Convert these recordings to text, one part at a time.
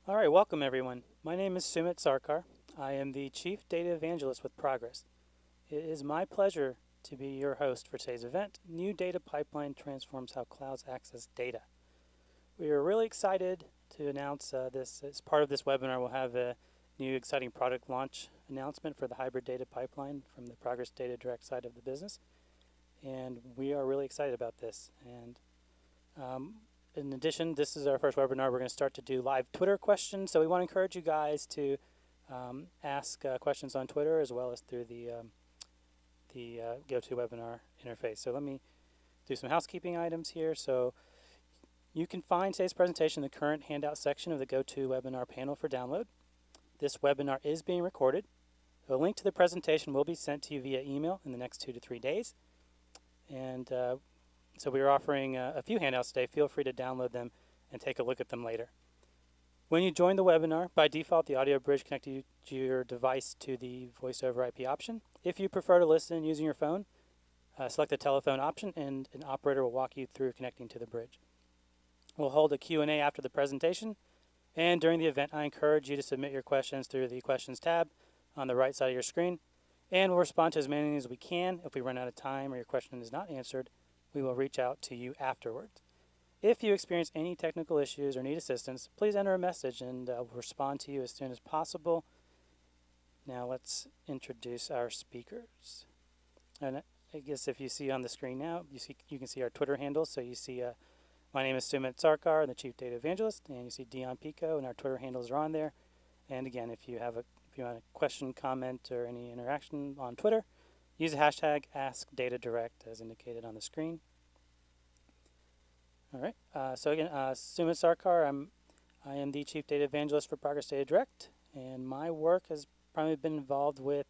All right, welcome everyone. My name is Sumit Sarkar. I am the Chief Data Evangelist with Progress. It is my pleasure to be your host for today's event, New Data Pipeline Transforms How Clouds Access Data. We are really excited to announce this. As part of this webinar, we'll have a new exciting product launch announcement for the hybrid data pipeline from the Progress Data Direct side of the business. And we are really excited about this. And in addition, this is our first webinar. We're going to start to do live Twitter questions. So we want to encourage you guys to ask questions on Twitter as well as through the GoToWebinar interface. So let me do some housekeeping items here. So you can find today's presentation in the current handout section of the GoToWebinar panel for download. This webinar is being recorded. A link to the presentation will be sent to you via email in the next 2 to 3 days. And so we are offering a few handouts today. Feel free to download them and take a look at them later. When you join the webinar, by default, the audio bridge connects your device to the voice over IP option. If you prefer to listen using your phone, select the telephone option and an operator will walk you through connecting to the bridge. We'll hold a Q&A after the presentation, and during the event, I encourage you to submit your questions through the questions tab on the right side of your screen, and we'll respond to as many as we can. If we run out of time or your question is not answered, we will reach out to you afterwards. If you experience any technical issues or need assistance, please enter a message and we'll respond to you as soon as possible. Now let's introduce our speakers. And I guess if you see on the screen now, you can see our Twitter handles. So you see my name is Sumit Sarkar, I'm the Chief Data Evangelist, and you see Dion Pico, and our Twitter handles are on there. And again, if you want a question, comment, or any interaction on Twitter, use the hashtag AskDataDirect as indicated on the screen. All right. So again, Sumit Sarkar. I am the Chief Data Evangelist for Progress Data Direct, and my work has primarily been involved with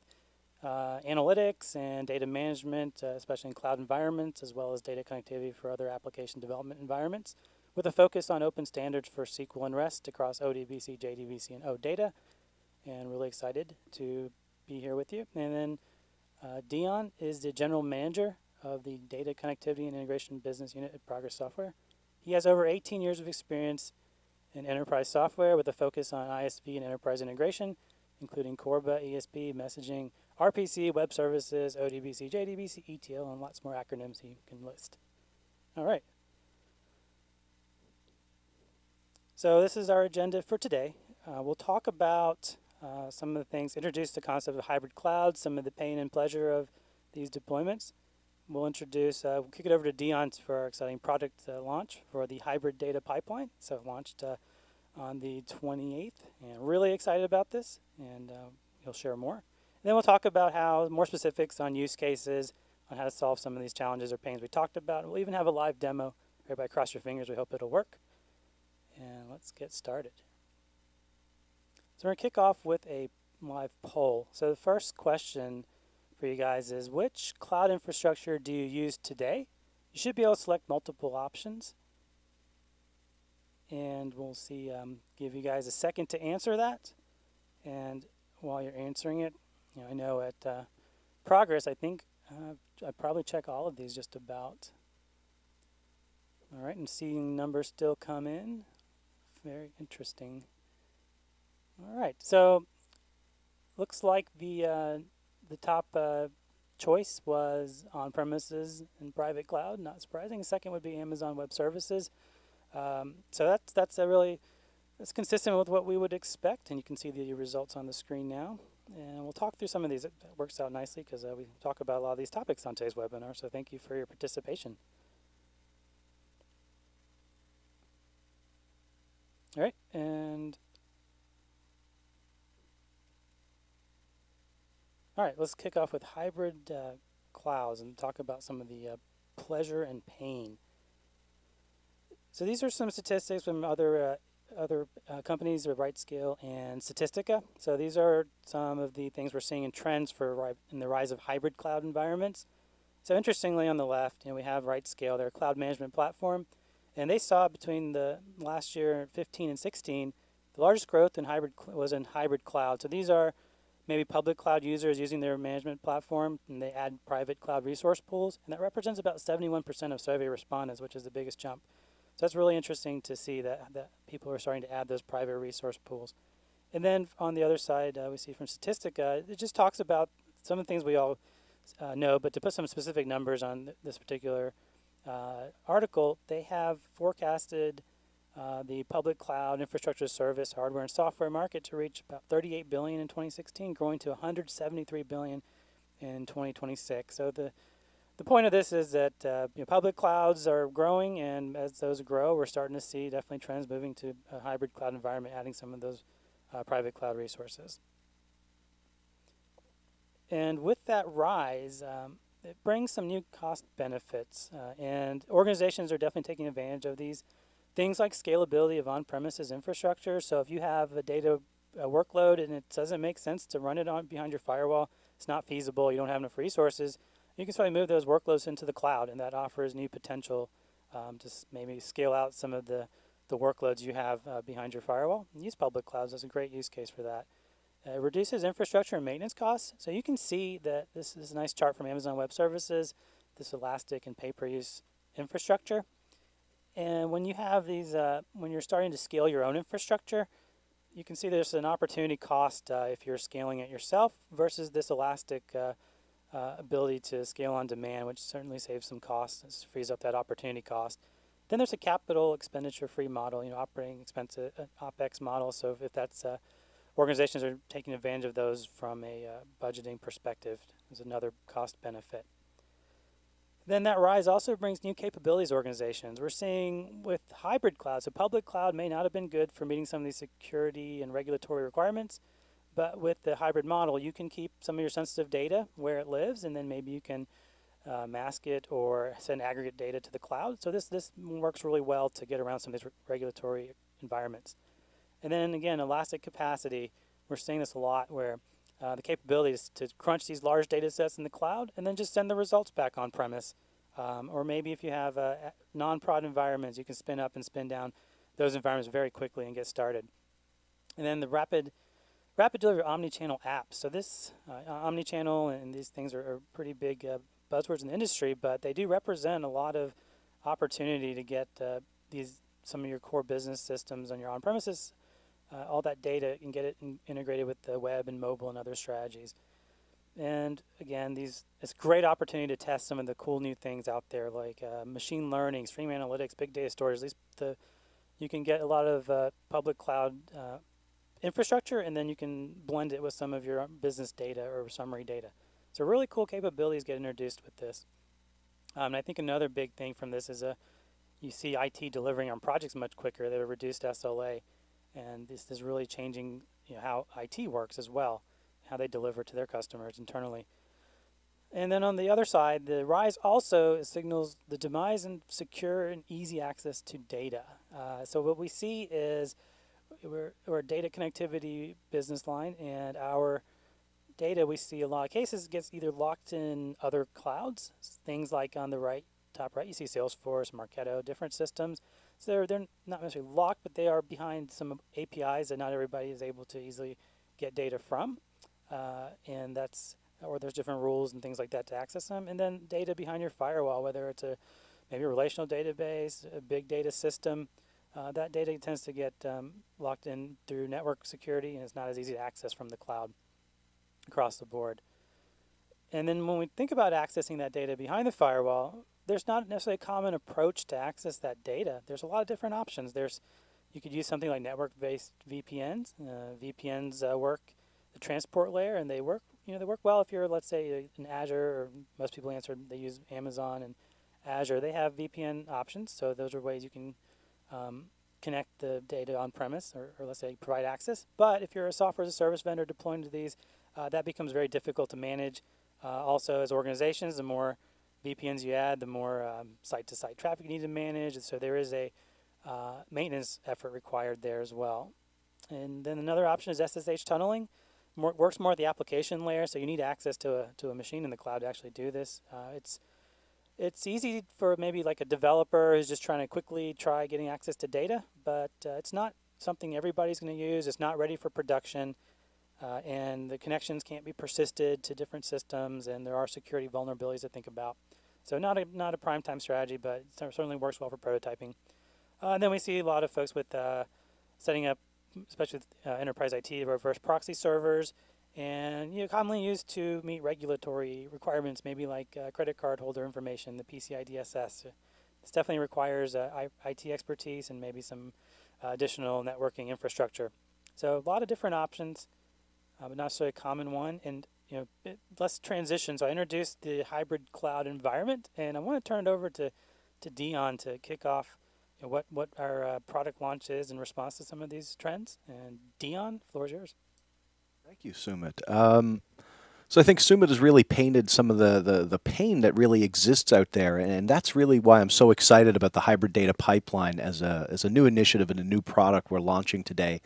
analytics and data management, especially in cloud environments, as well as data connectivity for other application development environments, with a focus on open standards for SQL and REST across ODBC, JDBC, and OData. And really excited to be here with you. And then Dion is the General Manager of the Data Connectivity and Integration Business Unit at Progress Software. He has over 18 years of experience in enterprise software with a focus on ISV and enterprise integration, including Corba, ESP, messaging, RPC, web services, ODBC, JDBC, ETL, and lots more acronyms you can list. All right. So this is our agenda for today. We'll talk about some of the things, introduce the concept of hybrid cloud, some of the pain and pleasure of these deployments. We'll kick it over to Dion for our exciting product launch for the hybrid data pipeline. So it launched on the 28th, and really excited about this, and he'll share more. And then we'll talk about more specifics on use cases, on how to solve some of these challenges or pains we talked about. We'll even have a live demo. Everybody cross your fingers, we hope it'll work. And let's get started. So we're going to kick off with a live poll. So the first question for you guys is, which cloud infrastructure do you use today? You should be able to select multiple options. And we'll give you guys a second to answer that. And while you're answering it, I know at Progress, I think I probably check all of these just about. All right, and seeing numbers still come in. Very interesting. All right, so looks like the top choice was on-premises and private cloud. Not surprising. Second would be Amazon Web Services. So that's consistent with what we would expect, and you can see the results on the screen now. And we'll talk through some of these. It works out nicely because we talk about a lot of these topics on today's webinar. So thank you for your participation. All right, and all right, let's kick off with hybrid clouds and talk about some of the pleasure and pain. So these are some statistics from other companies, RightScale and Statistica. So these are some of the things we're seeing in trends in the rise of hybrid cloud environments. So interestingly, on the left, we have RightScale, their cloud management platform, and they saw between the last year, 15 and 16, the largest growth was in hybrid cloud. So these are maybe public cloud users using their management platform, and they add private cloud resource pools, and that represents about 71% of survey respondents, which is the biggest jump. So that's really interesting to see that people are starting to add those private resource pools. And then on the other side, we see from Statistica, it just talks about some of the things we all know, but to put some specific numbers on this particular article, they have forecasted the public cloud infrastructure service hardware and software market to reach about 38 billion in 2016, growing to 173 billion in 2026. So the point of this is that public clouds are growing, and as those grow, we're starting to see definitely trends moving to a hybrid cloud environment, adding some of those private cloud resources. And with that rise, it brings some new cost benefits, and organizations are definitely taking advantage of these things like scalability of on-premises infrastructure. So if you have a data workload and it doesn't make sense to run it on behind your firewall, it's not feasible, you don't have enough resources, you can certainly move those workloads into the cloud, and that offers new potential to maybe scale out some of the workloads you have behind your firewall. And use public clouds as a great use case for that. It reduces infrastructure and maintenance costs. So you can see that this is a nice chart from Amazon Web Services, this elastic and pay-per-use infrastructure. And when you have these, when you're starting to scale your own infrastructure, you can see there's an opportunity cost if you're scaling it yourself versus this elastic ability to scale on demand, which certainly saves some costs. This frees up that opportunity cost. Then there's a capital expenditure free model, operating expense OpEx model. So if that's organizations are taking advantage of those from a budgeting perspective, there's another cost benefit. Then that rise also brings new capabilities to organizations. We're seeing with hybrid cloud, so public cloud may not have been good for meeting some of these security and regulatory requirements, but with the hybrid model, you can keep some of your sensitive data where it lives, and then maybe you can mask it or send aggregate data to the cloud. So this works really well to get around some of these regulatory environments. And then again, elastic capacity, we're seeing this a lot where the capability is to crunch these large data sets in the cloud and then just send the results back on premise. Or maybe if you have non-prod environments, you can spin up and spin down those environments very quickly and get started. And then the rapid delivery omni-channel apps. So this omni-channel and these things are pretty big buzzwords in the industry, but they do represent a lot of opportunity to get some of your core business systems on your on-premises, all that data, and get it integrated with the web and mobile and other strategies. And again, it's a great opportunity to test some of the cool new things out there, like machine learning, stream analytics, big data storage. You can get a lot of public cloud infrastructure, and then you can blend it with some of your business data or summary data. So really cool capabilities get introduced with this. And I think another big thing from this is you see IT delivering on projects much quicker. They have reduced SLA, and this is really changing how IT works as well, how they deliver to their customers internally. And then on the other side, the rise also signals the demise in secure and easy access to data. So what we see is we're a data connectivity business line, and our data, we see a lot of cases, gets either locked in other clouds, things like on the top right, you see Salesforce, Marketo, different systems. So they're not necessarily locked, but they are behind some APIs that not everybody is able to easily get data from. And or there's different rules and things like that to access them. And then data behind your firewall, whether it's maybe a relational database, a big data system, that data tends to get locked in through network security, and it's not as easy to access from the cloud across the board. And then when we think about accessing that data behind the firewall, there's not necessarily a common approach to access that data. There's a lot of different options. You could use something like network-based VPNs. VPNs work the transport layer, and they work well if you're, let's say, in Azure, or most people they use Amazon and Azure. They have VPN options, so those are ways you can connect the data on premise, or let's say provide access. But if you're a software as a service vendor deploying to these, that becomes very difficult to manage. Also, as organizations, the more VPNs you add, the more site-to-site traffic you need to manage. And so there is a maintenance effort required there as well. And then another option is SSH tunneling. Works more at the application layer, so you need access to a machine in the cloud to actually do this. It's easy for maybe like a developer who's just trying to quickly try getting access to data, but it's not something everybody's going to use. It's not ready for production, and the connections can't be persisted to different systems, and there are security vulnerabilities to think about. So not a prime time strategy, but it certainly works well for prototyping. And then we see a lot of folks with setting up, especially with enterprise IT, reverse proxy servers, and commonly used to meet regulatory requirements, maybe like credit card holder information, the PCI DSS. This definitely requires IT expertise and maybe some additional networking infrastructure. So a lot of different options, but not necessarily a common one. And let's transition. So I introduced the hybrid cloud environment, and I want to turn it over to Dion to kick off what our product launch is in response to some of these trends. And Dion, floor is yours. Thank you, Sumit. So I think Sumit has really painted some of the pain that really exists out there, and that's really why I'm so excited about the hybrid data pipeline as a new initiative and a new product we're launching today.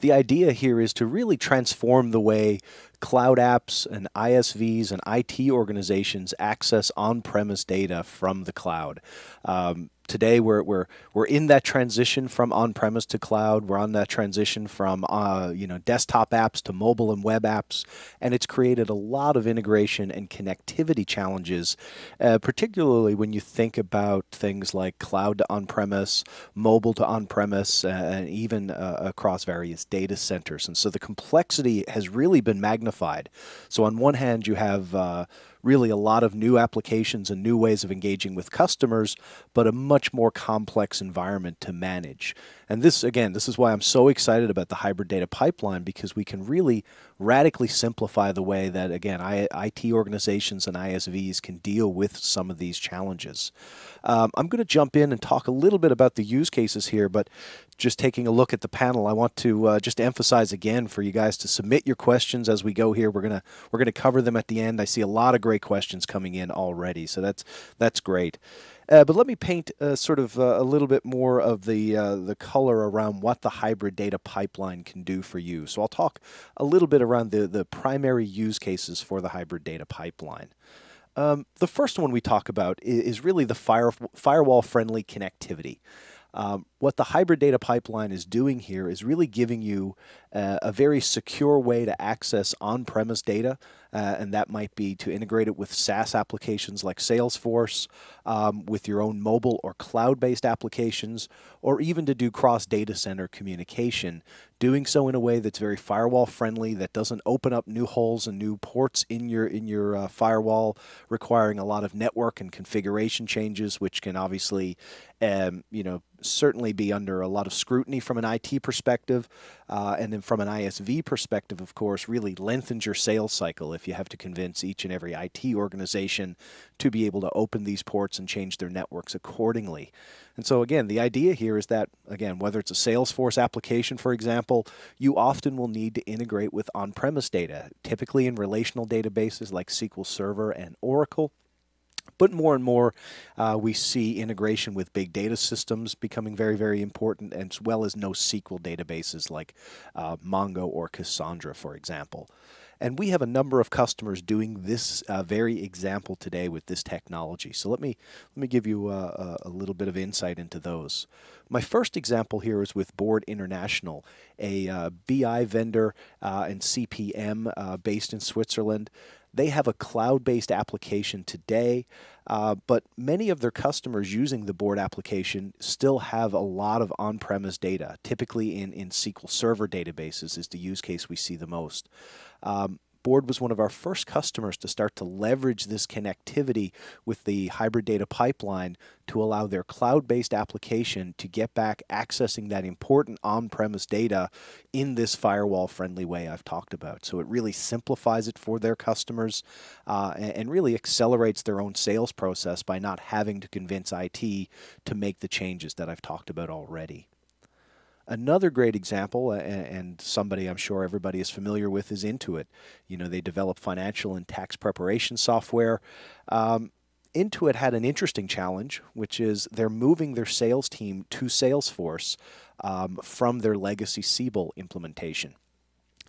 The idea here is to really transform the way cloud apps and ISVs and IT organizations access on-premise data from the cloud. Today, we're in that transition from on-premise to cloud. We're on that transition from desktop apps to mobile and web apps, and it's created a lot of integration and connectivity challenges, particularly when you think about things like cloud to on-premise, mobile to on-premise, and even across various data centers. And so the complexity has really been magnified. So on one hand, you have really a lot of new applications and new ways of engaging with customers, but a much more complex environment to manage. And this is why I'm so excited about the hybrid data pipeline, because we can really radically simplify the way that, again, IT organizations and ISVs can deal with some of these challenges. I'm going to jump in and talk a little bit about the use cases here, but just taking a look at the panel, I want to just emphasize again for you guys to submit your questions as we go here. We're gonna cover them at the end. I see a lot of great questions coming in already, so that's great. But let me paint sort of a little bit more of the color around what the hybrid data pipeline can do for you. So I'll talk a little bit around the primary use cases for the hybrid data pipeline. The first one we talk about is really the firewall-friendly connectivity. What the hybrid data pipeline is doing here is really giving you a very secure way to access on-premise data, and that might be to integrate it with SaaS applications like Salesforce, with your own mobile or cloud-based applications, or even to do cross-data center communication, doing so in a way that's very firewall-friendly, that doesn't open up new holes and new ports in your firewall, requiring a lot of network and configuration changes, which can obviously, certainly be under a lot of scrutiny from an IT perspective, and then from an ISV perspective, of course, really lengthens your sales cycle if you have to convince each and every IT organization to be able to open these ports and change their networks accordingly. And so again, the idea here is that, again, whether it's a Salesforce application, for example, you often will need to integrate with on-premise data, typically in relational databases like SQL Server and Oracle. But more and more, we see integration with big data systems becoming very, very important, as well as NoSQL databases like Mongo or Cassandra, for example. And we have a number of customers doing this very example today with this technology. So let me give you a little bit of insight into those. My first example here is with Board International, a BI vendor and CPM based in Switzerland. They have a cloud-based application today, but many of their customers using the Board application still have a lot of on-premise data. Typically in SQL Server databases is the use case we see the most. Board was one of our first customers to start to leverage this connectivity with the hybrid data pipeline to allow their cloud-based application to get back accessing that important on-premise data in this firewall-friendly way I've talked about. So it really simplifies it for their customers and really accelerates their own sales process by not having to convince IT to make the changes that I've talked about already. Another great example, and somebody I'm sure everybody is familiar with, is Intuit. They develop financial and tax preparation software. Intuit had an interesting challenge, which is they're moving their sales team to Salesforce from their legacy Siebel implementation.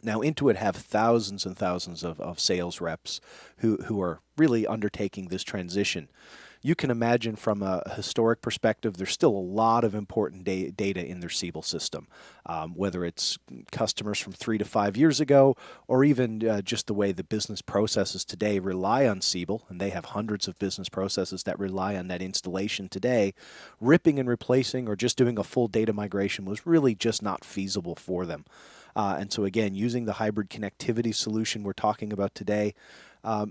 Now, Intuit have thousands and thousands of sales reps who are really undertaking this transition. you can imagine from a historic perspective, there's still a lot of important data in their Siebel system, whether it's customers from 3 to 5 years ago, or even just the way the business processes today rely on Siebel, and they have hundreds of business processes that rely on that installation today. Ripping and replacing or just doing a full data migration was really just not feasible for them. And so again, using the hybrid connectivity solution we're talking about today,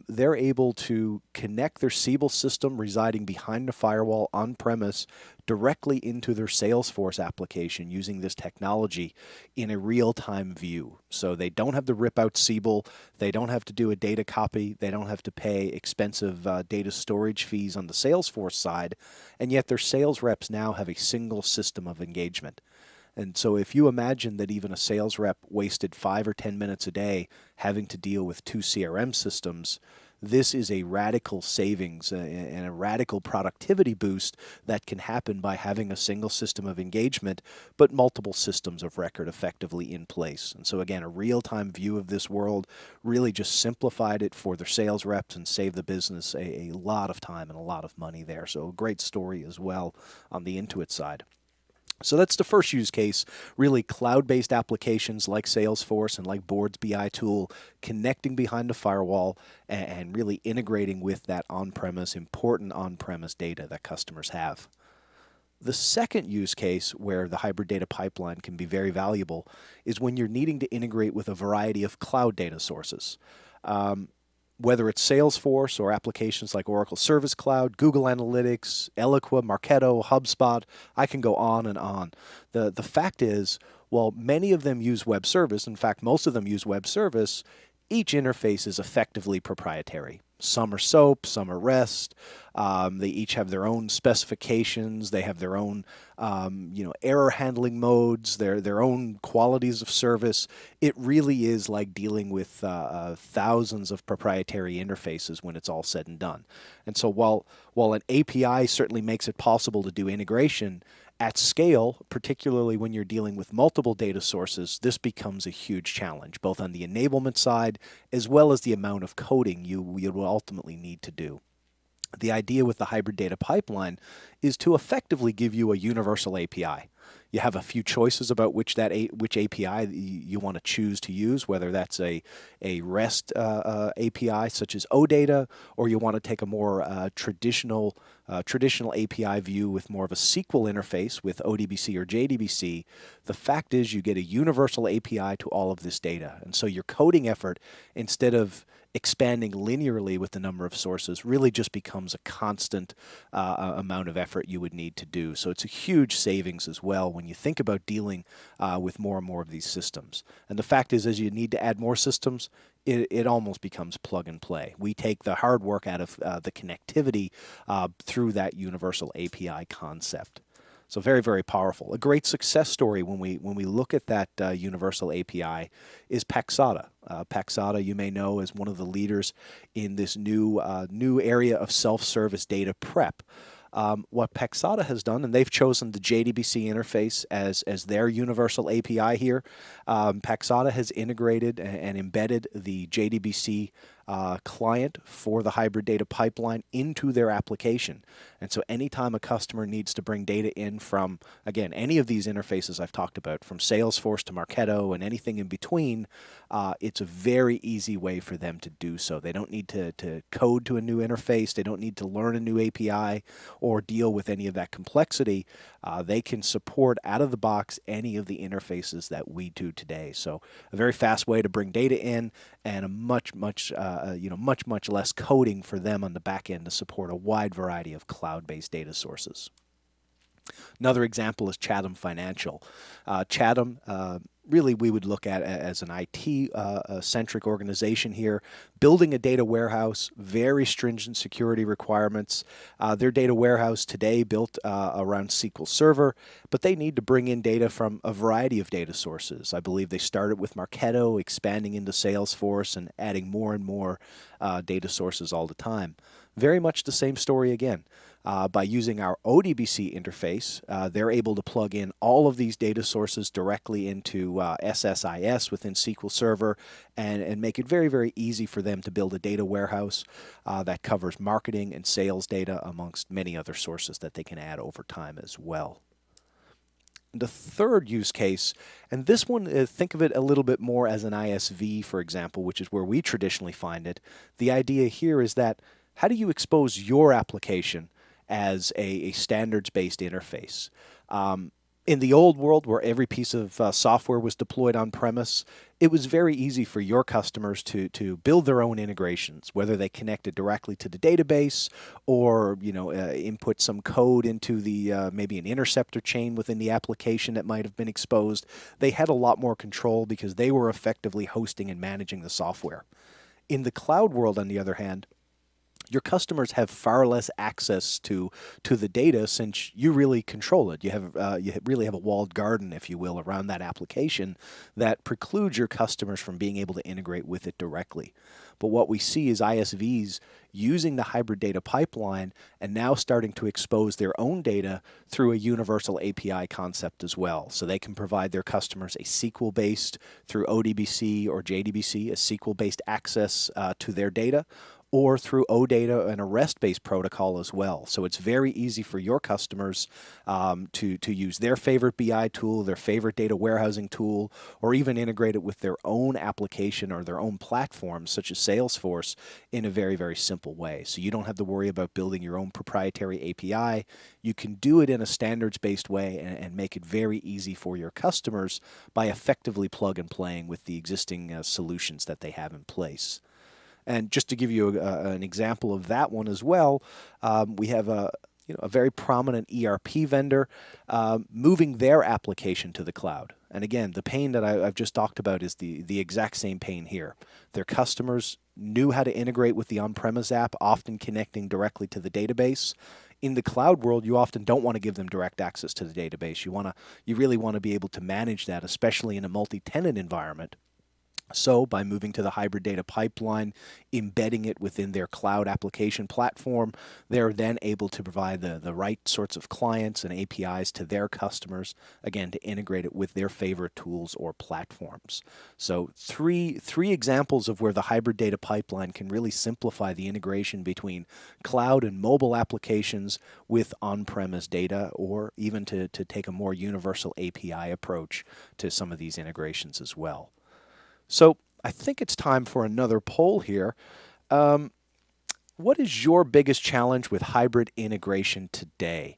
they're able to connect their Siebel system residing behind the firewall on premise directly into their Salesforce application using this technology in a real-time view. So they don't have to rip out Siebel, they don't have to do a data copy, they don't have to pay expensive data storage fees on the Salesforce side, and yet their sales reps now have a single system of engagement. And so if you imagine that even a sales rep wasted 5 or 10 minutes a day having to deal with 2 CRM systems, this is a radical savings and a radical productivity boost that can happen by having a single system of engagement, but multiple systems of record effectively in place. And so again, a real-time view of this world really just simplified it for their sales reps and saved the business a lot of time and a lot of money there. So a great story as well on the Intuit side. So that's the first use case, really cloud-based applications like Salesforce and like Board's BI tool, connecting behind the firewall and really integrating with that important on-premise data that customers have. The second use case where the hybrid data pipeline can be very valuable is when you're needing to integrate with a variety of cloud data sources. Whether it's Salesforce or applications like Oracle Service Cloud, Google Analytics, Eloqua, Marketo, HubSpot, I can go on and on. The fact is, while many of them use web service, in fact, most of them use web service, each interface is effectively proprietary. Some are SOAP, some are REST. They each have their own specifications. They have their own, error handling modes, their own qualities of service. It really is like dealing with thousands of proprietary interfaces when it's all said and done. And so while an API certainly makes it possible to do integration, at scale, particularly when you're dealing with multiple data sources, this becomes a huge challenge, both on the enablement side as well as the amount of coding you will ultimately need to do. The idea with the hybrid data pipeline is to effectively give you a universal API. You have a few choices about which API you want to choose to use, whether that's a REST API such as OData, or you want to take a more traditional API view with more of a SQL interface with ODBC or JDBC. The fact is you get a universal API to all of this data. And so your coding effort, instead of expanding linearly with the number of sources, really just becomes a constant amount of effort you would need to do. So it's a huge savings as well when you think about dealing with more and more of these systems. And the fact is, as you need to add more systems, it almost becomes plug and play. We take the hard work out of the connectivity through that universal API concept. So very, very powerful. A great success story when we look at that universal API is Paxata. Paxata, you may know, is one of the leaders in this new area of self-service data prep. What Paxata has done, and they've chosen the JDBC interface as their universal API here. Paxata has integrated and embedded the JDBC client for the hybrid data pipeline into their application. And so anytime a customer needs to bring data in from, again, any of these interfaces I've talked about, from Salesforce to Marketo and anything in between, it's a very easy way for them to do so. They don't need to code to a new interface. They don't need to learn a new API or deal with any of that complexity. They can support out of the box any of the interfaces that we do today. So a very fast way to bring data in, and a much less coding for them on the back end to support a wide variety of cloud-based data sources. Another example is Chatham Financial. Chatham, really we would look at as an IT-centric organization here, building a data warehouse, very stringent security requirements. Their data warehouse today built around SQL Server, but they need to bring in data from a variety of data sources. I believe they started with Marketo, expanding into Salesforce and adding more and more data sources all the time. Very much the same story again. By using our ODBC interface, they're able to plug in all of these data sources directly into SSIS within SQL Server and make it very, very easy for them to build a data warehouse that covers marketing and sales data amongst many other sources that they can add over time as well. The third use case, and this one, think of it a little bit more as an ISV, for example, which is where we traditionally find it. The idea here is that how do you expose your application as a standards-based interface? In the old world, where every piece of software was deployed on premise, it was very easy for your customers to build their own integrations, whether they connected directly to the database or input some code into the maybe an interceptor chain within the application that might have been exposed. They had a lot more control because they were effectively hosting and managing the software. In the cloud world, on the other hand, your customers have far less access to the data since you really control it. You really have a walled garden, if you will, around that application that precludes your customers from being able to integrate with it directly. But what we see is ISVs using the hybrid data pipeline and now starting to expose their own data through a universal API concept as well. So they can provide their customers a SQL-based, through ODBC or JDBC, a SQL-based access to their data, or through OData and a REST-based protocol as well. So it's very easy for your customers to use their favorite BI tool, their favorite data warehousing tool, or even integrate it with their own application or their own platforms, such as Salesforce, in a very, very simple way. So you don't have to worry about building your own proprietary API. You can do it in a standards-based way and make it very easy for your customers by effectively plug and playing with the existing solutions that they have in place. And just to give you an example of that one as well, we have a very prominent ERP vendor moving their application to the cloud. And again, the pain that I've just talked about is the exact same pain here. Their customers knew how to integrate with the on-premise app, often connecting directly to the database. In the cloud world, you often don't want to give them direct access to the database. You really want to be able to manage that, especially in a multi-tenant environment. So by moving to the hybrid data pipeline, embedding it within their cloud application platform, they're then able to provide the right sorts of clients and APIs to their customers, again, to integrate it with their favorite tools or platforms. So three examples of where the hybrid data pipeline can really simplify the integration between cloud and mobile applications with on-premise data, or even to take a more universal API approach to some of these integrations as well. So I think it's time for another poll here. What is your biggest challenge with hybrid integration today?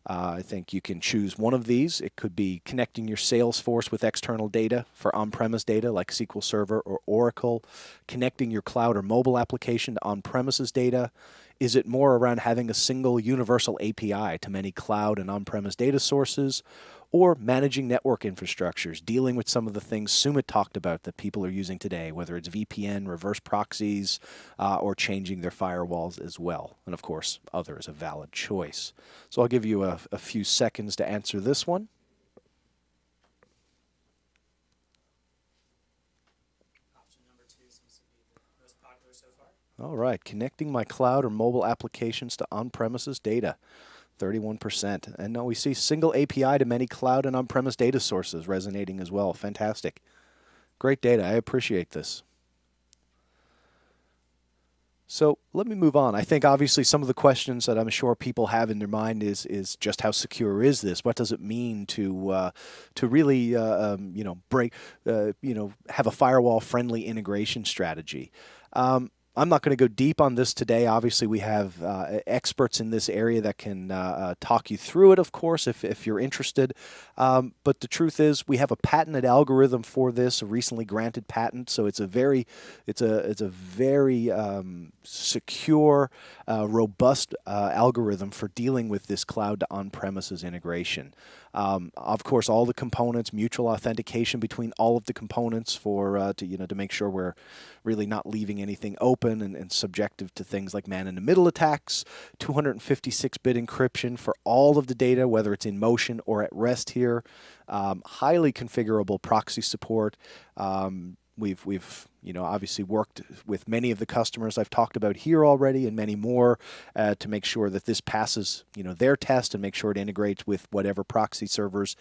I think you can choose one of these. It could be connecting your Salesforce with external data for on-premise data like SQL Server or Oracle, connecting your cloud or mobile application to on-premises data. Is it more around having a single universal API to many cloud and on-premise data sources, or managing network infrastructures, dealing with some of the things Sumit talked about that people are using today, whether it's VPN, reverse proxies, or changing their firewalls as well? And of course, other is a valid choice. So I'll give you a few seconds to answer this one. Option number 2 seems to be the most popular so far. All right, connecting my cloud or mobile applications to on-premises data. 31%. And now we see single API to many cloud and on-premise data sources resonating as well. Fantastic. Great data. I appreciate this. So let me move on. I think obviously some of the questions that I'm sure people have in their mind is just how secure is this? What does it mean to really break have a firewall friendly integration strategy? I'm not going to go deep on this today. Obviously, we have experts in this area that can talk you through it, of course, if you're interested. But the truth is, we have a patented algorithm for this, a recently granted patent. So it's a very secure, robust algorithm for dealing with this cloud to on-premises integration. Of course, all the components, mutual authentication between all of the components to make sure we're really not leaving anything open and subjective to things like man-in-the-middle attacks, 256-bit encryption for all of the data, whether it's in motion or at rest here, highly configurable proxy support. We've obviously worked with many of the customers I've talked about here already and many more to make sure that this passes, their test and make sure it integrates with whatever proxy servers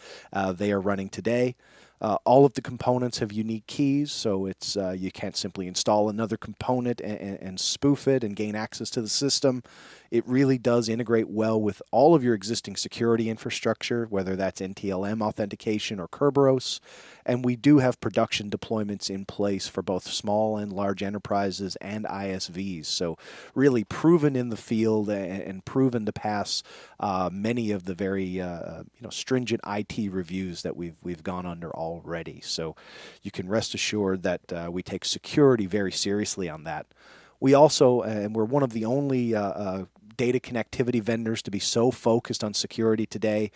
they are running today. All of the components have unique keys, so it's you can't simply install another component and spoof it and gain access to the system. It really does integrate well with all of your existing security infrastructure, whether that's NTLM authentication or Kerberos. And we do have production deployments in place for both small and large enterprises and ISVs. So really proven in the field and proven to pass many of the very stringent IT reviews that we've gone under already. So you can rest assured that we take security very seriously on that. We also, and we're one of the only data connectivity vendors to be so focused on security today.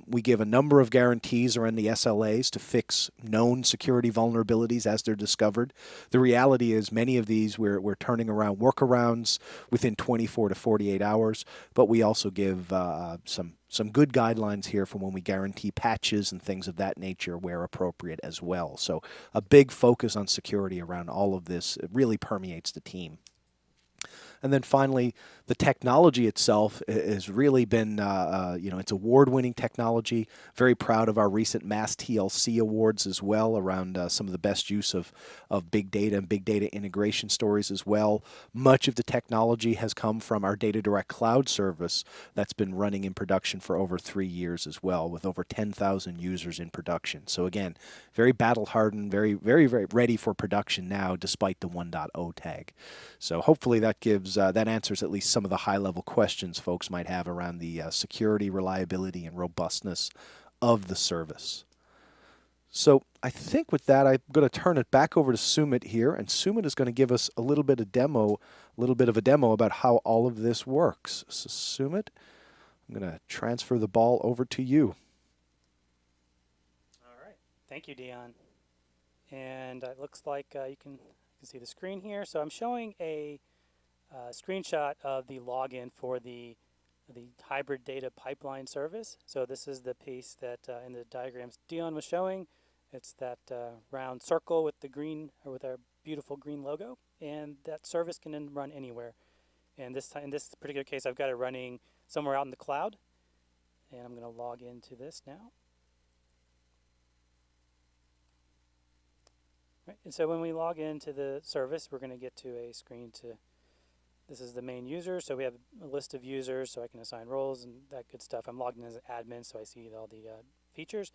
We give a number of guarantees around the SLAs to fix known security vulnerabilities as they're discovered. The reality is many of these we're turning around workarounds within 24 to 48 hours, but we also give some good guidelines here for when we guarantee patches and things of that nature where appropriate as well. So a big focus on security around all of this. It really permeates the team. And then finally, the technology itself has really been, it's award-winning technology. Very proud of our recent Mass TLC awards as well around some of the best use of big data and big data integration stories as well. Much of the technology has come from our Data Direct Cloud service that's been running in production for over 3 years as well, with over 10,000 users in production. So again, very battle-hardened, very, very, very ready for production now, despite the 1.0 tag. So hopefully that gives that answers at least some of the high-level questions folks might have around the security, reliability, and robustness of the service. So I think with that, I'm going to turn it back over to Sumit here, and Sumit is going to give us a little bit of a demo about how all of this works. So Sumit, I'm going to transfer the ball over to you. All right. Thank you, Dion. And it looks like you can see the screen here. So I'm showing a screenshot of the login for the hybrid data pipeline service. So this is the piece that in the diagrams Dion was showing. It's that round circle with the green, or with our beautiful green logo, and that service can then run anywhere. And in this particular case, I've got it running somewhere out in the cloud, and I'm going to log into this now. Right, and so when we log into the service, we're going to get to a screen to. This is the main user, so we have a list of users, so I can assign roles and that good stuff. I'm logged in as an admin, so I see all the features.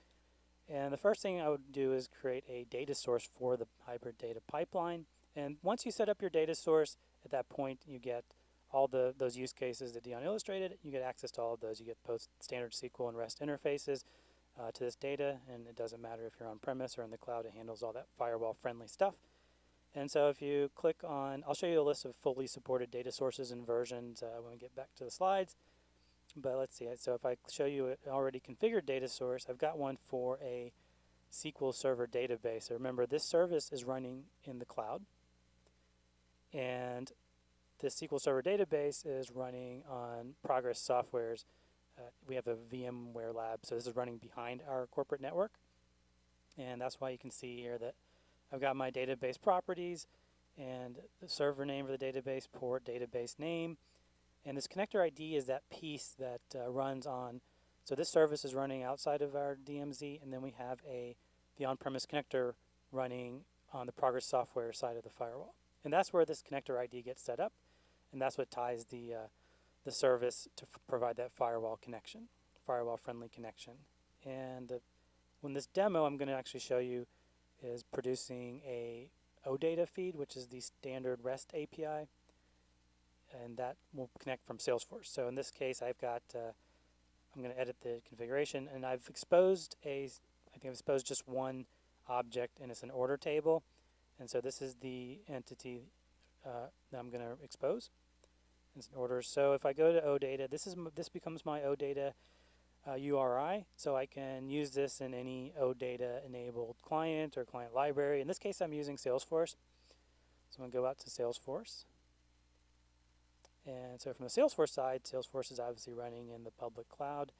And the first thing I would do is create a data source for the hybrid data pipeline. And once you set up your data source, at that point you get all those use cases that Dion illustrated. You get access to all of those. You get both standard SQL and REST interfaces to this data, and it doesn't matter if you're on premise or in the cloud. It handles all that firewall-friendly stuff. And so if you click on, I'll show you a list of fully supported data sources and versions when we get back to the slides. But let's see, so if I show you an already configured data source, I've got one for a SQL Server database. So remember, this service is running in the cloud. And this SQL Server database is running on Progress Software's, we have a VMware lab, so this is running behind our corporate network. And that's why you can see here that I've got my database properties and the server name for the database, port, database name. And this connector ID is that piece that runs on. So this service is running outside of our DMZ, and then we have the on-premise connector running on the Progress Software side of the firewall. And that's where this connector ID gets set up, and that's what ties the service to provide that firewall connection, firewall-friendly connection. And when this demo I'm going to actually show you is producing a OData feed, which is the standard REST API, and that will connect from Salesforce. So in this case, I've got, I'm going to edit the configuration, and I've exposed I think I've exposed just one object, and it's an order table. And so this is the entity that I'm going to expose. It's an order. So if I go to OData, this becomes my OData URI, so I can use this in any OData enabled client or client library. In this case, I'm using Salesforce. So I'm going to go out to Salesforce. And so from the Salesforce side, Salesforce is obviously running in the public cloud.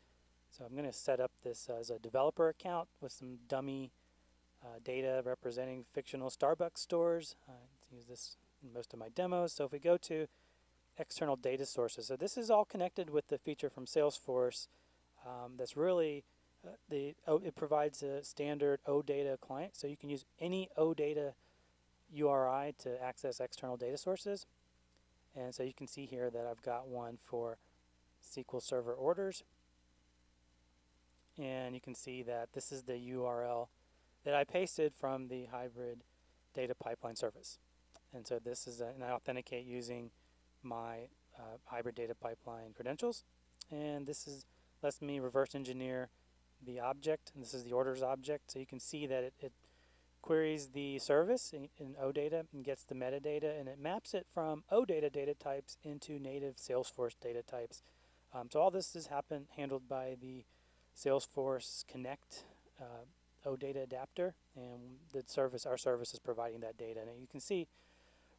So I'm going to set up this as a developer account with some dummy data representing fictional Starbucks stores. I use this in most of my demos. So if we go to external data sources, so this is all connected with the feature from Salesforce that's really it provides a standard OData client, so you can use any OData URI to access external data sources. And so you can see here that I've got one for SQL Server orders, and you can see that this is the URL that I pasted from the hybrid data pipeline service. And so this is and I authenticate using my hybrid data pipeline credentials, and this lets me reverse engineer the object, and this is the orders object. So you can see that it queries the service in OData and gets the metadata, and it maps it from OData data types into native Salesforce data types. So all this is handled by the Salesforce Connect OData adapter, and our service is providing that data. And you can see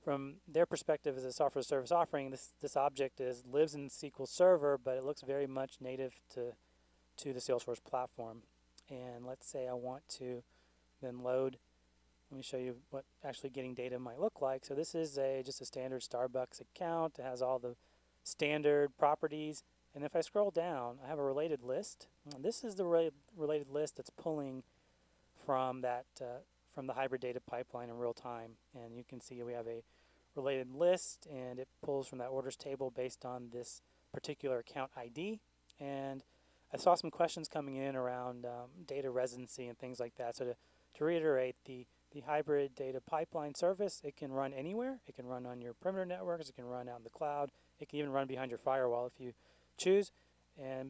from their perspective as a software service offering, this object lives in SQL Server, but it looks very much native to the Salesforce platform. And let's say I want to then load. Let me show you what actually getting data might look like. So this is just a standard Starbucks account. It has all the standard properties. And if I scroll down, I have a related list. And this is the related list that's pulling from from the hybrid data pipeline in real time. And you can see we have a related list, and it pulls from that orders table based on this particular account ID. And I saw some questions coming in around data residency and things like that. So to reiterate, the hybrid data pipeline service, it can run anywhere. It can run on your perimeter networks. It can run out in the cloud. It can even run behind your firewall if you choose.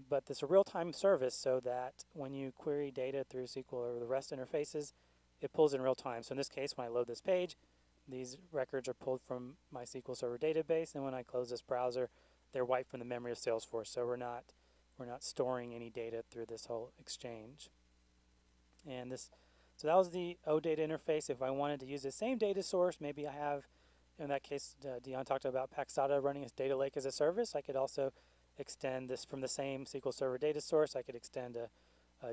But this is a real-time service, so that when you query data through SQL or the REST interfaces, it pulls in real time. So in this case, when I load this page, these records are pulled from my SQL Server database, and when I close this browser, they're wiped from the memory of Salesforce. So we're not storing any data through this whole exchange. And so that was the OData interface. If I wanted to use the same data source, maybe I have, in that case, Dion talked about Paxata running as data lake as a service. I could also extend this from the same SQL Server data source. I could extend a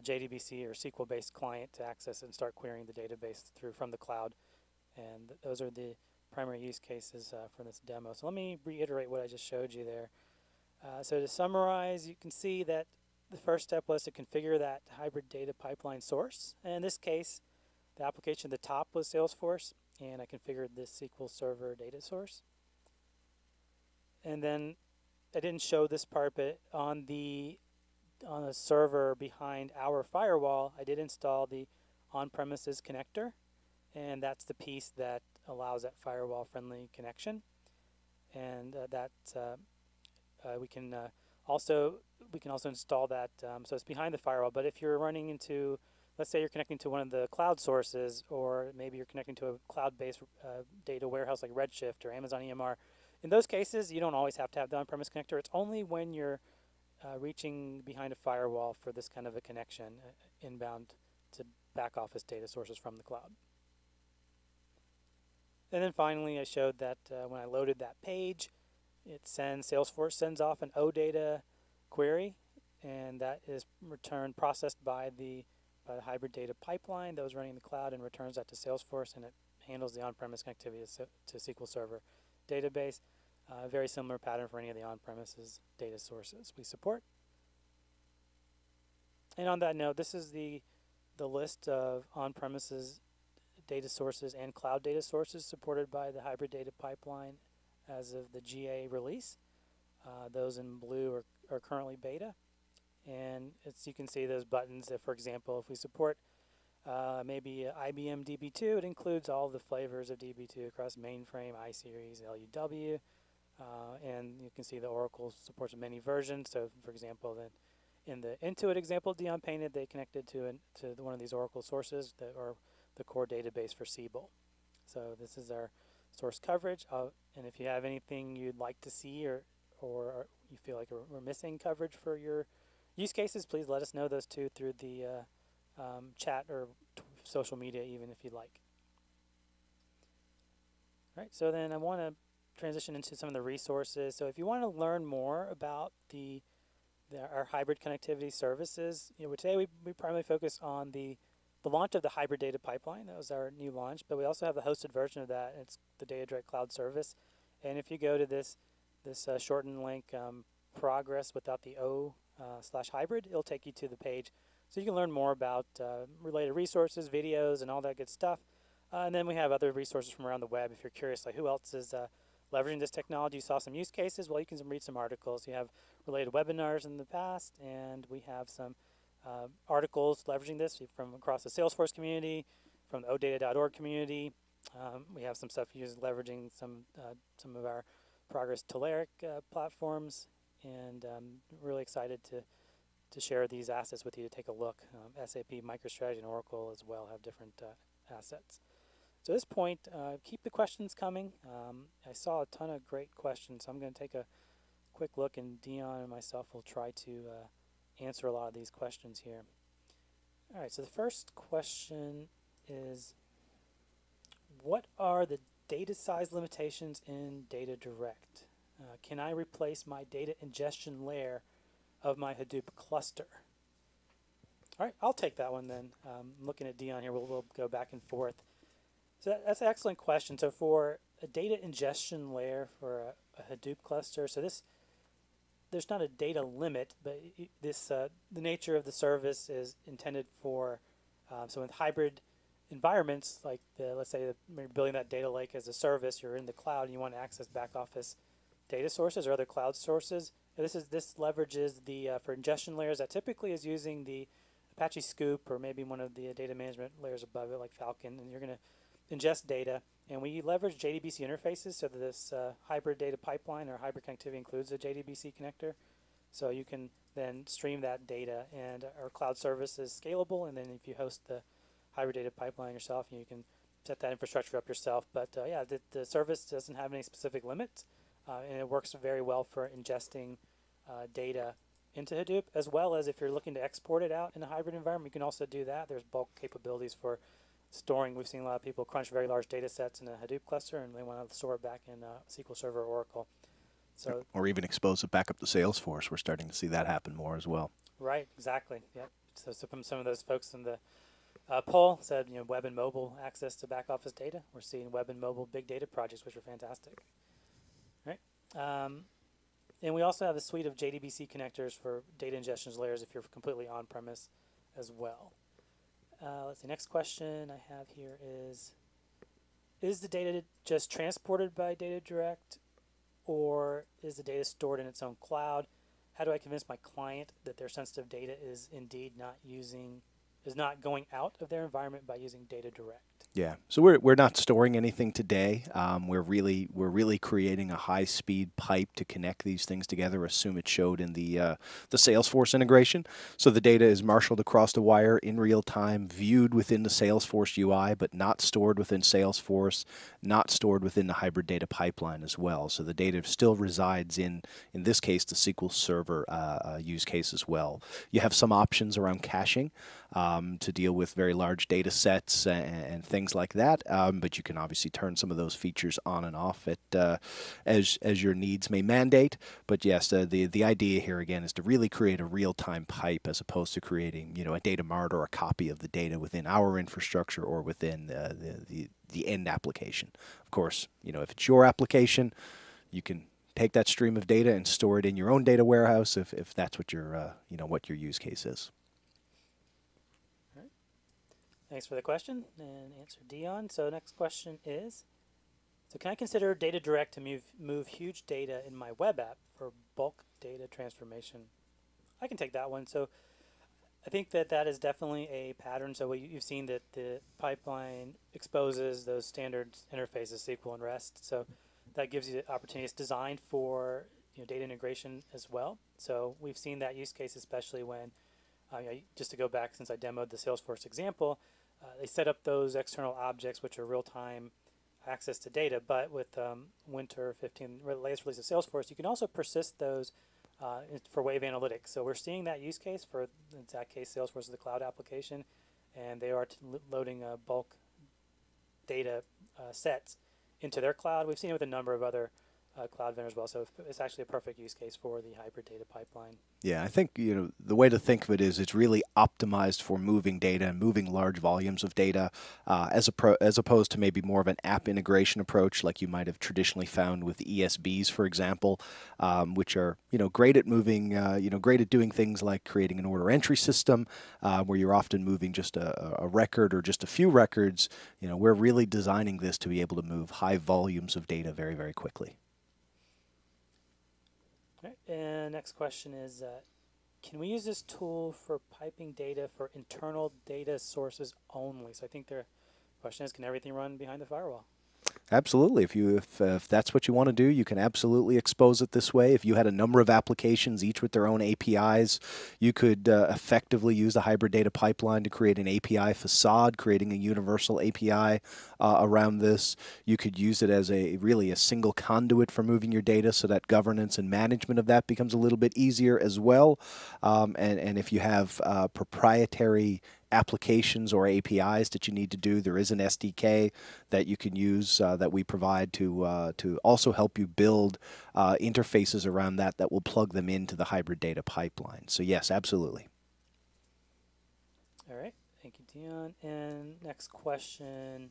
JDBC or SQL-based client to access and start querying the database from the cloud. And those are the primary use cases for this demo. So let me reiterate what I just showed you there. So to summarize, you can see that the first step was to configure that hybrid data pipeline source. And in this case, the application at the top was Salesforce, and I configured this SQL Server data source. And then I didn't show this part, but on a server behind our firewall, I did install the on-premises connector, and that's the piece that allows that firewall-friendly connection. And we can also install that. So it's behind the firewall. But if you're running into, let's say you're connecting to one of the cloud sources, or maybe you're connecting to a cloud-based data warehouse like Redshift or Amazon EMR, in those cases, you don't always have to have the on-premise connector. It's only when you're reaching behind a firewall for this kind of a connection inbound to back office data sources from the cloud. And then finally, I showed that when I loaded that page, Salesforce sends off an OData query, and that is processed by the hybrid data pipeline that was running in the cloud, and returns that to Salesforce, and it handles the on-premise connectivity to SQL Server database. Very similar pattern for any of the on-premises data sources we support. And on that note, this is the list of on-premises data sources and cloud data sources supported by the hybrid data pipeline as of the GA release. Those in blue are currently beta. And you can see those buttons. For example, if we support maybe IBM DB2, it includes all the flavors of DB2 across mainframe, iSeries, LUW. And you can see the Oracle supports many versions. So, for example, in the Intuit example Dion painted, they connected to one of these Oracle sources that are the core database for Siebel. So this is our source coverage. And if you have anything you'd like to see or you feel like we're missing coverage for your use cases, please let us know those too through the chat or social media, even if you'd like. All right, so then I want to transition into some of the resources. So if you want to learn more about our hybrid connectivity services, today we primarily focus on the the launch of the hybrid data pipeline. That was our new launch, but we also have the hosted version of that. It's the Data Direct Cloud Service. And if you go to this shortened link, progress without the O / hybrid, it'll take you to the page. So you can learn more about related resources, videos, and all that good stuff. And then we have other resources from around the web if you're curious, like who else is leveraging this technology. You saw some use cases. Well, you can read some articles. You have related webinars in the past, and we have some articles leveraging this from across the Salesforce community, from the odata.org community. We have some stuff leveraging some of our Progress Telerik platforms, and really excited to share these assets with you to take a look. SAP, MicroStrategy, and Oracle as well have different assets. So at this point, keep the questions coming. I saw a ton of great questions, so I'm going to take a quick look, and Dion and myself will try to answer a lot of these questions here. All right, so the first question is, what are the data size limitations in Data Direct? Can I replace my data ingestion layer of my Hadoop cluster? All right, I'll take that one then. Looking at Dion here, we'll go back and forth. So that's an excellent question. So for a data ingestion layer for a Hadoop cluster, so there's not a data limit, but the nature of the service is intended for, so in hybrid environments, like let's say you're building that data lake as a service, you're in the cloud and you want to access back office data sources or other cloud sources. This leverages the for ingestion layers that typically is using the Apache Scoop or maybe one of the data management layers above it like Falcon, and you're going to ingest data. And we leverage JDBC interfaces so that this hybrid data pipeline or hybrid connectivity includes a JDBC connector. So you can then stream that data, and our cloud service is scalable. And then if you host the hybrid data pipeline yourself, you can set that infrastructure up yourself. But yeah, the service doesn't have any specific limits, and it works very well for ingesting data into Hadoop, as well as if you're looking to export it out in a hybrid environment, you can also do that. There's bulk capabilities for storing. We've seen a lot of people crunch very large data sets in a Hadoop cluster, and they want to store it back in SQL Server or Oracle. So, or even expose it back up to Salesforce. We're starting to see that happen more as well. Right, exactly. Yep. So some of those folks in the poll said, web and mobile access to back office data. We're seeing web and mobile big data projects, which are fantastic. Right. And we also have a suite of JDBC connectors for data ingestion layers if you're completely on-premise as well. Let's see, next question I have here is the data just transported by Data Direct, or is the data stored in its own cloud? How do I convince my client that their sensitive data is indeed not going out of their environment by using Data Direct? Yeah, so we're not storing anything today. We're really creating a high speed pipe to connect these things together. Assume it showed in the Salesforce integration. So the data is marshaled across the wire in real time, viewed within the Salesforce UI, but not stored within Salesforce, not stored within the hybrid data pipeline as well. So the data still resides in this case the SQL Server use case as well. You have some options around caching to deal with very large data sets and things like that, but you can obviously turn some of those features on and off as your needs may mandate. But yes, the idea here again is to really create a real-time pipe as opposed to creating a data mart or a copy of the data within our infrastructure or within the end application. Of course, if it's your application, you can take that stream of data and store it in your own data warehouse if that's what your what your use case is. Thanks for the question and answer, Dion. So next question is, so can I consider Data Direct to move huge data in my web app for bulk data transformation? I can take that one. So I think that is definitely a pattern. So you've seen that the pipeline exposes those standard interfaces, SQL and REST. So that gives you the opportunity. It's designed for data integration as well. So we've seen that use case, especially when, just to go back since I demoed the Salesforce example, they set up those external objects, which are real-time access to data. But with Winter 15, latest release of Salesforce, you can also persist those for Wave Analytics. So we're seeing that use case for, in that case, Salesforce is the cloud application, and they are loading bulk data sets into their cloud. We've seen it with a number of other cloud vendors as well. So it's actually a perfect use case for the hybrid data pipeline. Yeah, I think the way to think of it is it's really optimized for moving data and moving large volumes of data, as opposed to maybe more of an app integration approach like you might have traditionally found with ESBs, for example, which are great at moving, great at doing things like creating an order entry system, where you're often moving just a record or just a few records. We're really designing this to be able to move high volumes of data very, very quickly. All right, and next question is, can we use this tool for piping data for internal data sources only? So I think their question is, can everything run behind the firewall? Absolutely. If that's what you want to do, you can absolutely expose it this way. If you had a number of applications, each with their own APIs, you could effectively use the hybrid data pipeline to create an API facade, creating a universal API around this. You could use it as really a single conduit for moving your data, so that governance and management of that becomes a little bit easier as well. And if you have proprietary applications or APIs that you need to do, there is an SDK that you can use that we provide to also help you build interfaces around that will plug them into the hybrid data pipeline. So yes, absolutely. All right, thank you, Dion. And next question.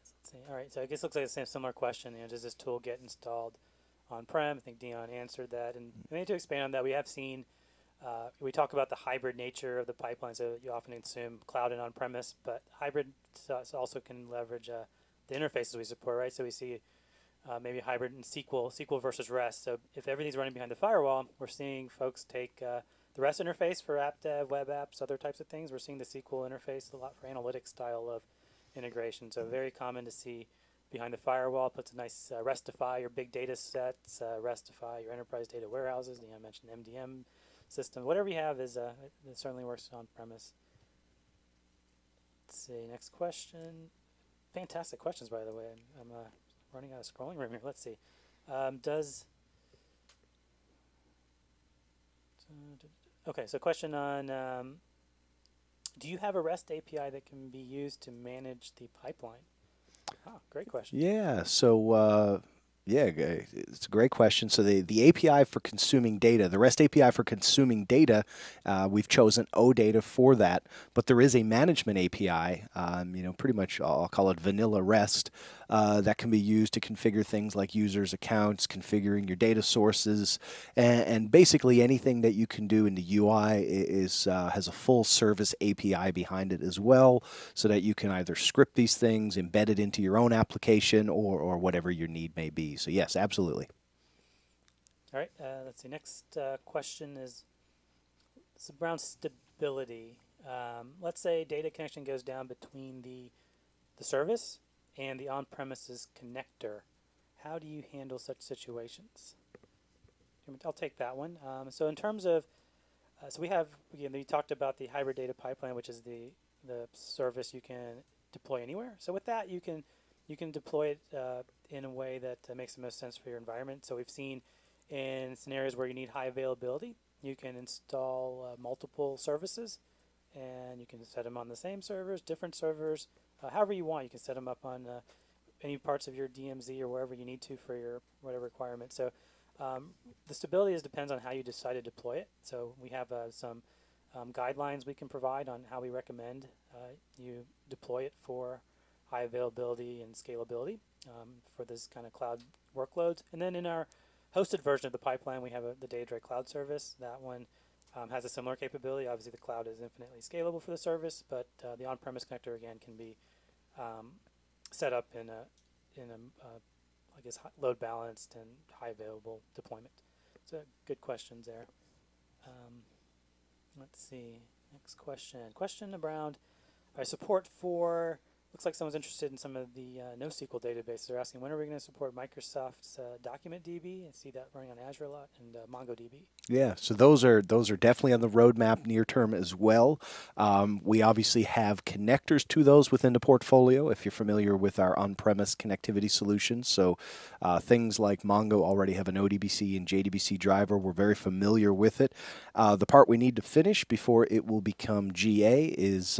Let's see. All right, so I guess it looks like the same similar question. Does this tool get installed on-prem? I think Dion answered that. And maybe to expand on that, we have seen we talk about the hybrid nature of the pipeline, so you often assume cloud and on-premise, but hybrid also can leverage the interfaces we support, right? So we see maybe hybrid in SQL versus REST. So if everything's running behind the firewall, we're seeing folks take the REST interface for app dev, web apps, other types of things. We're seeing the SQL interface a lot for analytics style of integration. So very common to see behind the firewall. Puts a nice Restify your big data sets, Restify your enterprise data warehouses. I mentioned MDM system. Whatever you have is it certainly works on premise. Let's see, next question. Fantastic questions, by the way. I'm running out of scrolling room here. Let's see. Okay, so question on do you have a REST API that can be used to manage the pipeline? Ah, great question. Yeah, so it's a great question. So the API for consuming data, the REST API for consuming data, we've chosen OData for that, but there is a management API, pretty much I'll call it vanilla REST, that can be used to configure things like users' accounts, configuring your data sources, and basically anything that you can do in the UI has a full service API behind it as well, so that you can either script these things, embed it into your own application, or whatever your need may be. So yes, absolutely. All right, let's see. Next question is around stability. Let's say data connection goes down between the service and the on-premises connector. How do you handle such situations? I'll take that one. So in terms of, so we have, again, we talked about the hybrid data pipeline, which is the service you can deploy anywhere. So with that, you can deploy it in a way that makes the most sense for your environment. So we've seen in scenarios where you need high availability, you can install multiple services, and you can set them on the same servers, different servers, however you want. You can set them up on any parts of your DMZ or wherever you need to for your whatever requirement. So the stability depends on how you decide to deploy it. So we have some guidelines we can provide on how we recommend you deploy it for high availability and scalability for this kind of cloud workloads. And then in our hosted version of the pipeline, we have the Datadog Cloud Service. That one has a similar capability. Obviously, the cloud is infinitely scalable for the service, but the on-premise connector, again, can be set up in a I guess, load balanced and high available deployment. So good questions there. Let's see. Next question. Question around support for. Looks like someone's interested in some of the NoSQL databases. They're asking, when are we going to support Microsoft's DocumentDB? I see that running on Azure a lot, and MongoDB. Yeah, so those are definitely on the roadmap near term as well. We obviously have connectors to those within the portfolio, if you're familiar with our on-premise connectivity solutions. So things like Mongo already have an ODBC and JDBC driver. We're very familiar with it. The part we need to finish before it will become GA is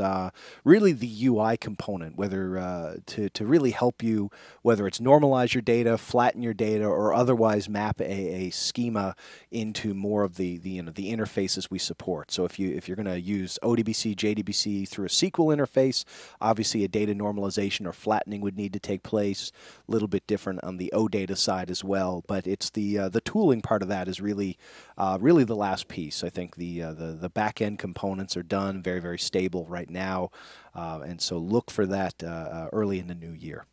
really the UI component. whether to really help you, whether it's normalize your data, flatten your data, or otherwise map a schema into more of the the interfaces we support. So if you're going to use ODBC, JDBC through a SQL interface, obviously a data normalization or flattening would need to take place. A little bit different on the OData side as well, but it's the tooling part of that is really really the last piece. I think the back end components are done, very very stable right now, and so look for that early in the new year.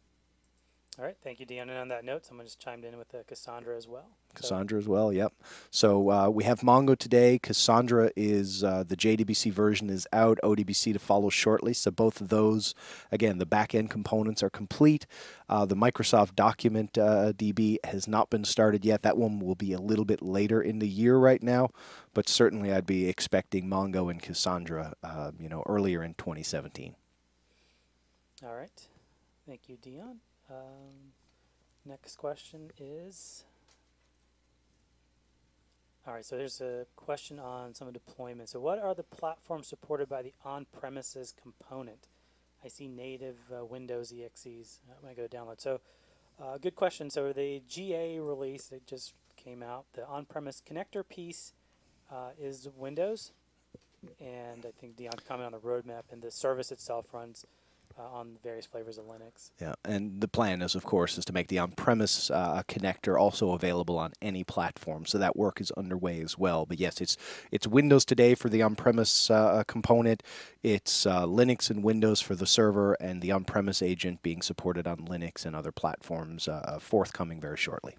All right, thank you, Dion. And on that note, someone just chimed in with Cassandra as well. Cassandra as well, yep. So we have Mongo today. Cassandra is the JDBC version is out, ODBC to follow shortly. So both of those, again, the back-end components are complete. The Microsoft Document DB has not been started yet. That one will be a little bit later in the year right now, but certainly I'd be expecting Mongo and Cassandra, earlier in 2017. All right, thank you, Dion. Next question is, all right, so there's a question on some deployment. So what are the platforms supported by the on-premises component? I see native Windows EXEs when I go to download. So good question. So the GA release that just came out, the on-premise connector piece is Windows. And I think Dion commented on the roadmap, and the service itself runs on various flavors of Linux. Yeah, and the plan is, of course, is to make the on-premise connector also available on any platform. So that work is underway as well. But yes, it's Windows today for the on-premise component. It's Linux and Windows for the server, and the on-premise agent being supported on Linux and other platforms forthcoming very shortly.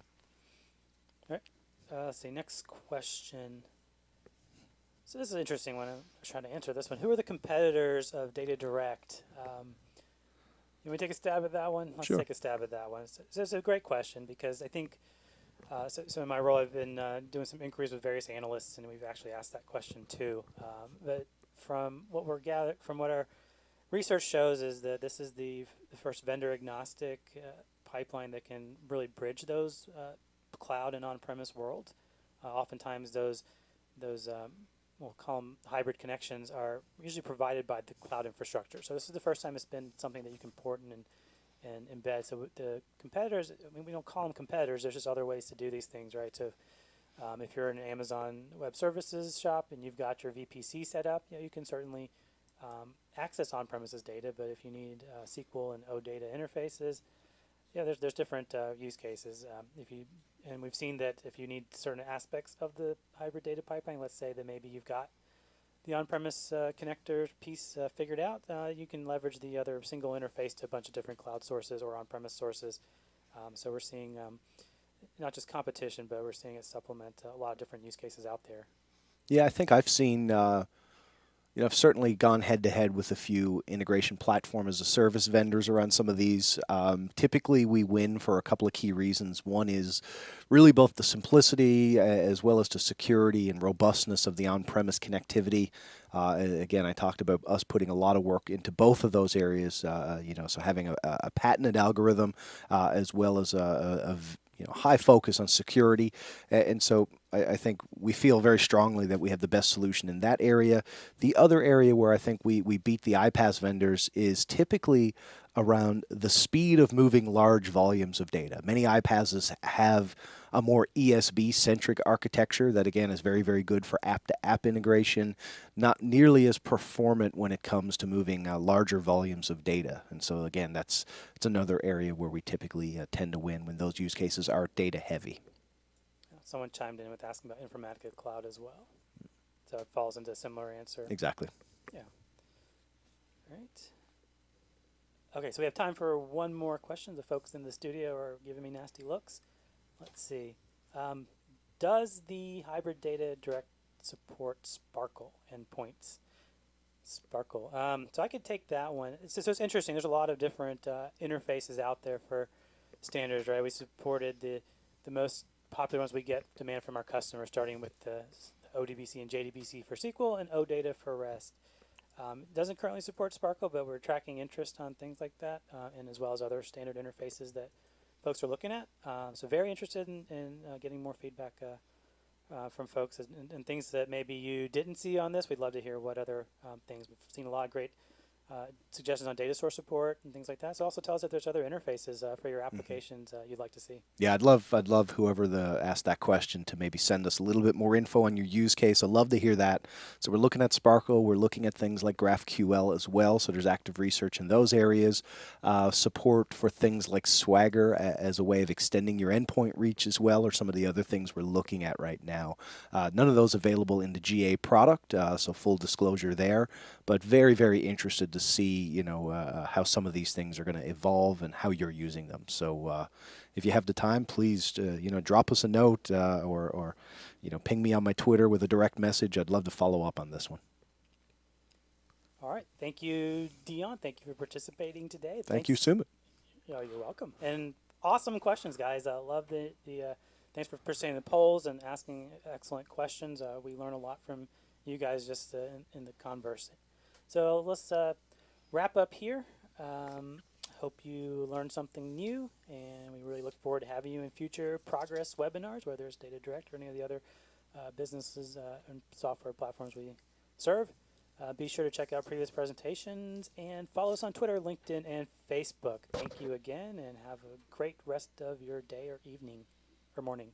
All right. Let's see. Next question. So this is an interesting one. I was trying to answer this one. Who are the competitors of Data Direct? You want to take a stab at that one? Let's Sure. take a stab at that one. So it's a great question because I think, so in my role, I've been doing some inquiries with various analysts, and we've actually asked that question too. But from what what our research shows is that this is the first vendor-agnostic pipeline that can really bridge those cloud and on-premise worlds. Oftentimes, those we'll call them hybrid connections, are usually provided by the cloud infrastructure. So this is the first time it's been something that you can port and embed. So the competitors, I mean, we don't call them competitors. There's just other ways to do these things, right? So if you're an Amazon Web Services shop and you've got your VPC set up, you can certainly access on-premises data. But if you need SQL and OData interfaces, there's different use cases. And we've seen that if you need certain aspects of the hybrid data pipeline, let's say that maybe you've got the on-premise connector piece figured out, you can leverage the other single interface to a bunch of different cloud sources or on-premise sources. So we're seeing not just competition, but we're seeing it supplement a lot of different use cases out there. Yeah, I think I've seen, I've certainly gone head to head with a few integration platform as a service vendors around some of these. Typically, we win for a couple of key reasons. One is really both the simplicity as well as the security and robustness of the on-premise connectivity. Again, I talked about us putting a lot of work into both of those areas. So having a patented algorithm as well as a high focus on security, and so I think we feel very strongly that we have the best solution in that area. The other area where I think we beat the iPaaS vendors is typically around the speed of moving large volumes of data. Many iPaaS have a more ESB-centric architecture that, again, is very, very good for app-to-app integration, not nearly as performant when it comes to moving larger volumes of data. And so, again, it's another area where we typically tend to win when those use cases are data-heavy. Someone chimed in with asking about Informatica Cloud as well. So it falls into a similar answer. Exactly. Yeah. All right. Okay, so we have time for one more question. The folks in the studio are giving me nasty looks. Let's see. Does the hybrid data direct support Sparkle endpoints? Sparkle. So I could take that one. So it's interesting. There's a lot of different interfaces out there for standards, right? We supported the most popular ones we get demand from our customers, starting with the ODBC and JDBC for SQL and OData for REST. It doesn't currently support Sparkle, but we're tracking interest on things like that, and as well as other standard interfaces that folks are looking at. So very interested in getting more feedback from folks and things that maybe you didn't see on this. We'd love to hear what other things. We've seen a lot of great suggestions on data source support and things like that. So also tell us if there's other interfaces for your applications you'd like to see. Yeah, I'd love whoever asked that question to maybe send us a little bit more info on your use case. I'd love to hear that. So we're looking at Sparkle, we're looking at things like GraphQL as well. So there's active research in those areas. Support for things like Swagger as a way of extending your endpoint reach as well, or some of the other things we're looking at right now. None of those available in the GA product, so full disclosure there. But very, very interested to see, how some of these things are going to evolve and how you're using them. So if you have the time, please, drop us a note or ping me on my Twitter with a direct message. I'd love to follow up on this one. All right. Thank you, Dion. Thank you for participating today. Thank you, Sumit. You're welcome. And awesome questions, guys. I love thanks for participating in the polls and asking excellent questions. We learn a lot from you guys just in the converse. So let's wrap up here. Hope you learned something new, and we really look forward to having you in future Progress webinars, whether it's Data Direct or any of the other businesses and software platforms we serve. Be sure to check out previous presentations and follow us on Twitter, LinkedIn, and Facebook. Thank you again, and have a great rest of your day or evening or morning.